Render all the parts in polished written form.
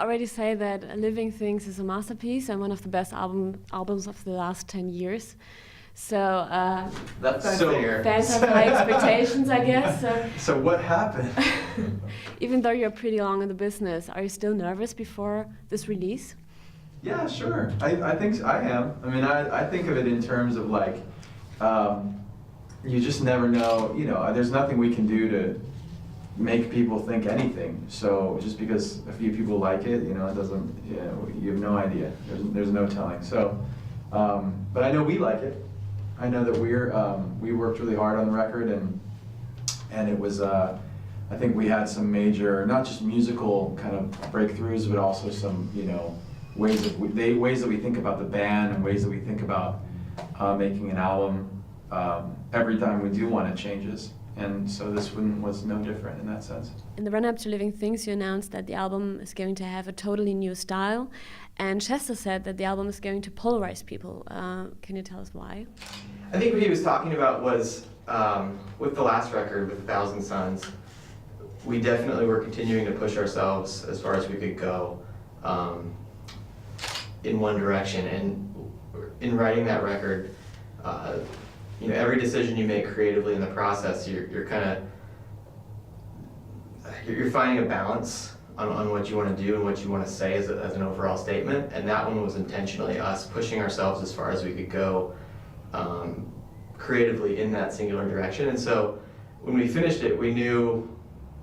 already say that Living Things is a masterpiece and one of the best albums of the last 10 years. So that's fair. Fans have high expectations, I guess. So what happened? Even though you're pretty long in the business, are you still nervous before this release? Yeah, sure. I think I am. I mean, I think of it in terms of like, you just never know, you know, there's nothing we can do to make people think anything. So just because a few people like it, you know, it doesn't, you know, you have no idea. There's no telling. So, but I know we like it. I know that we worked really hard on the record, and it was, I think we had some major, not just musical kind of breakthroughs, but also some, you know, ways that we think about the band and ways that we think about making an album. Every time we do one, it changes. And so this one was no different in that sense. In the run-up to Living Things, you announced that the album is going to have a totally new style. And Chester said that the album is going to polarize people. Can you tell us why? I think what he was talking about was, with the last record, with 1,000 Suns, we definitely were continuing to push ourselves as far as we could go in one direction. And in writing that record, you know, every decision you make creatively in the process, you're finding a balance on what you want to do and what you want to say as an overall statement. And that one was intentionally us pushing ourselves as far as we could go creatively in that singular direction. And so when we finished it, we knew,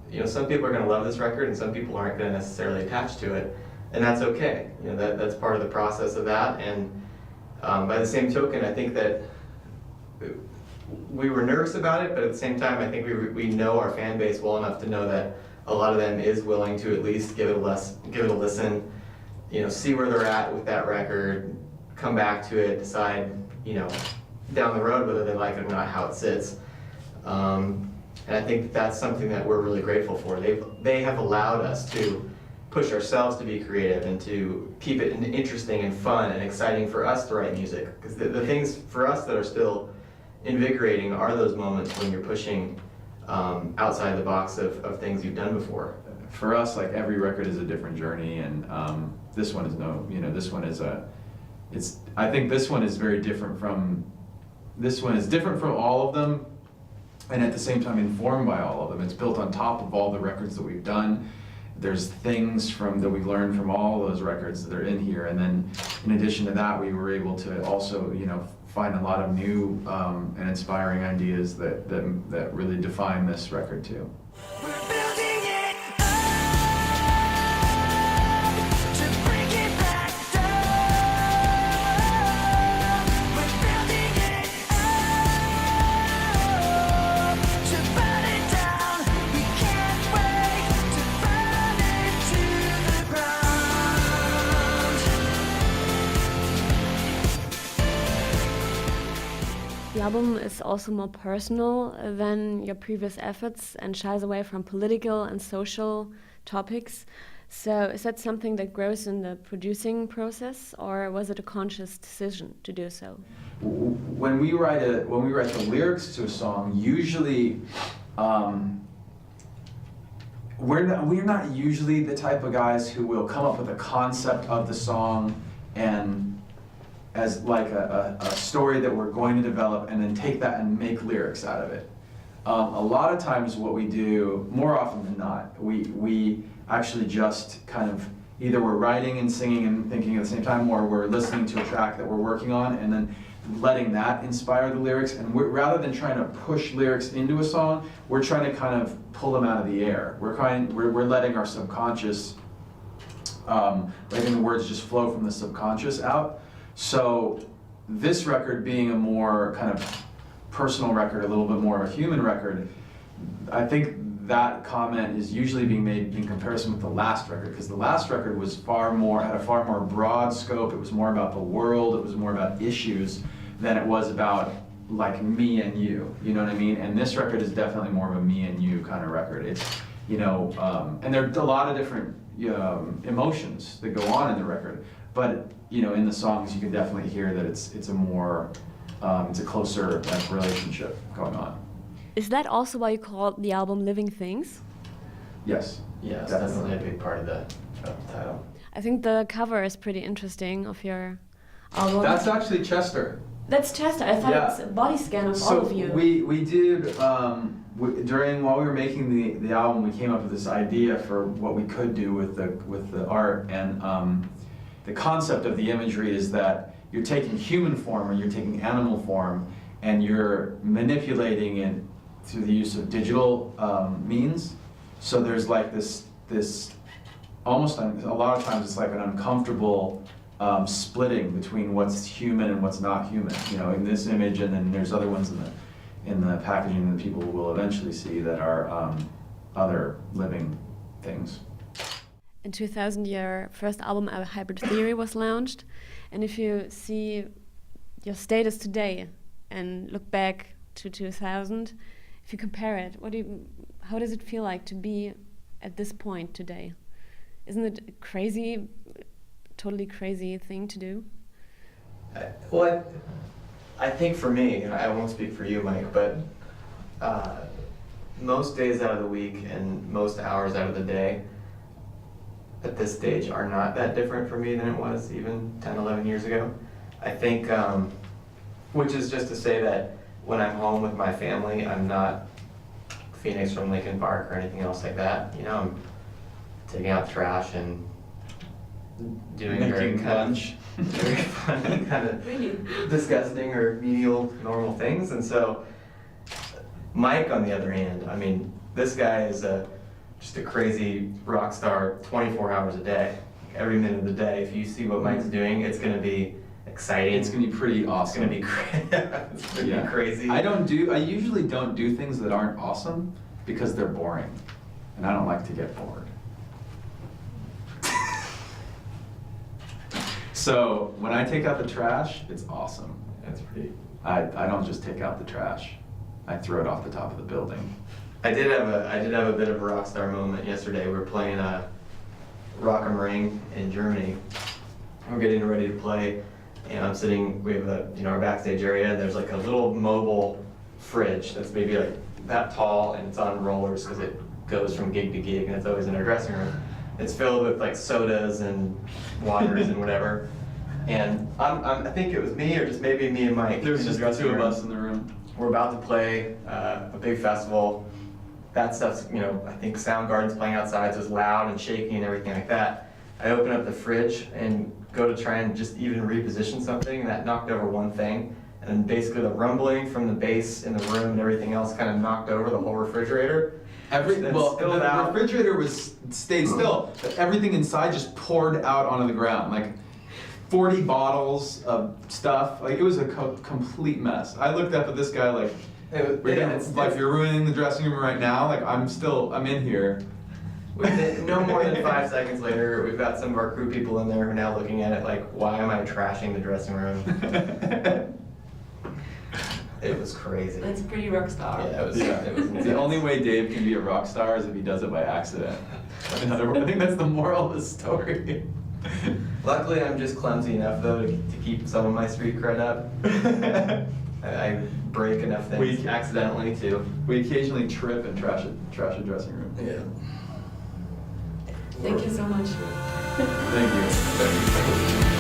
you know, some people are going to love this record and some people aren't going to necessarily attach to it. And that's okay. You know, that's part of the process of that. And by the same token, I think that we were nervous about it, but at the same time, I think we know our fan base well enough to know that a lot of them is willing to at least give it a listen, you know, see where they're at with that record, come back to it, decide, you know, down the road whether they like it or not, how it sits. And I think that's something that we're really grateful for. They have allowed us to push ourselves to be creative and to keep it interesting and fun and exciting for us to write music. Because the things for us that are still invigorating are those moments when you're pushing outside the box of things you've done before. For us, like every record is a different journey, and this one is this one is I think this one is very different from, different from all of them, and at the same time informed by all of them. It's built on top of all the records that we've done. There's things that we've learned from all those records that are in here, and then in addition to that, we were able to also, you know, find a lot of new and inspiring ideas that really define this record too. The album is also more personal than your previous efforts and shies away from political and social topics. So is that something that grows in the producing process, or was it a conscious decision to do so? When we write the lyrics to a song, usually we're not usually the type of guys who will come up with a concept of the song and as like a story that we're going to develop and then take that and make lyrics out of it. A lot of times what we do, more often than not, we actually just kind of, either we're writing and singing and thinking at the same time, or we're listening to a track that we're working on and then letting that inspire the lyrics. And rather than trying to push lyrics into a song, we're trying to kind of pull them out of the air. We're letting our subconscious, letting the words just flow from the subconscious out. So this record being a more kind of personal record, a little bit more of a human record, I think that comment is usually being made in comparison with the last record, because the last record was had a far more broad scope. It was more about the world, it was more about issues than it was about like me and you know what I mean? And this record is definitely more of a me and you kind of record. It's, you know, and there are a lot of different emotions that go on in the record, but you know, in the songs you can definitely hear that it's a closer relationship going on. Is that also why you call the album Living Things? Yes. Yeah, it's definitely a big part of title. I think the cover is pretty interesting of your album. That's actually Chester. That's Chester. I thought Yeah. it's a body scan of So all of you. we did while we were making the album, we came up with this idea for what we could do with the art, and the concept of the imagery is that you're taking human form or you're taking animal form, and you're manipulating it through the use of digital means. So there's like this almost, a lot of times it's like an uncomfortable splitting between what's human and what's not human. You know, in this image, and then there's other ones in the packaging that people will eventually see that are other living things. In 2000, your first album, A Hybrid Theory, was launched. And if you see your status today and look back to 2000, if you compare it, how does it feel like to be at this point today? Isn't it a crazy, totally crazy thing to do? Well, I think for me, and I won't speak for you, Mike, but most days out of the week and most hours out of the day at this stage are not that different for me than it was even 10, 11 years ago. I think, which is just to say that when I'm home with my family, I'm not Phoenix from Lincoln Park or anything else like that. You know, I'm taking out the trash and doing very Making lunch. very fun, kind of Really? disgusting or menial, normal things. And so, Mike, on the other hand, I mean, this guy is just a crazy rock star 24 hours a day. Every minute of the day, if you see what Mike's doing, it's going to be exciting. It's gonna be pretty awesome. It's going to be crazy. I usually don't do things that aren't awesome because they're boring, and I don't like to get bored. So when I take out the trash, it's awesome. That's pretty. I don't just take out the trash. I throw it off the top of the building. I did have a bit of a rock star moment yesterday. We were playing Rock am Ring in Germany. We're getting ready to play, and I'm sitting. We have our backstage area, and there's like a little mobile fridge that's maybe like that tall, and it's on rollers because it goes from gig to gig, and it's always in our dressing room. It's filled with like sodas and waters and whatever. And I think it was me or just maybe me and Mike. There's in the just dressing two of room. us in the room. We're about to play a big festival. That stuff's, I think Soundgarden's playing outside, so it's loud and shaky and everything like that. I open up the fridge and go to try and just even reposition something, and that knocked over one thing. And then basically the rumbling from the bass in the room and everything else kind of knocked over the whole refrigerator. The refrigerator stayed still, but everything inside just poured out onto the ground, like 40 bottles of stuff. Like, it was a complete mess. I looked up at this guy like, you're ruining the dressing room right now. Like, I'm in here. No more than 5 seconds later, we've got some of our crew people in there who are now looking at it like, why am I trashing the dressing room? It was crazy. That's pretty rock star. Yeah, it was insane. The only way Dave can be a rock star is if he does it by accident. In other words, I think that's the moral of the story. Luckily, I'm just clumsy enough though to keep some of my street cred up. I break enough things accidentally too. We occasionally trip and trash a dressing room. Yeah. Thank you so much. Thank you.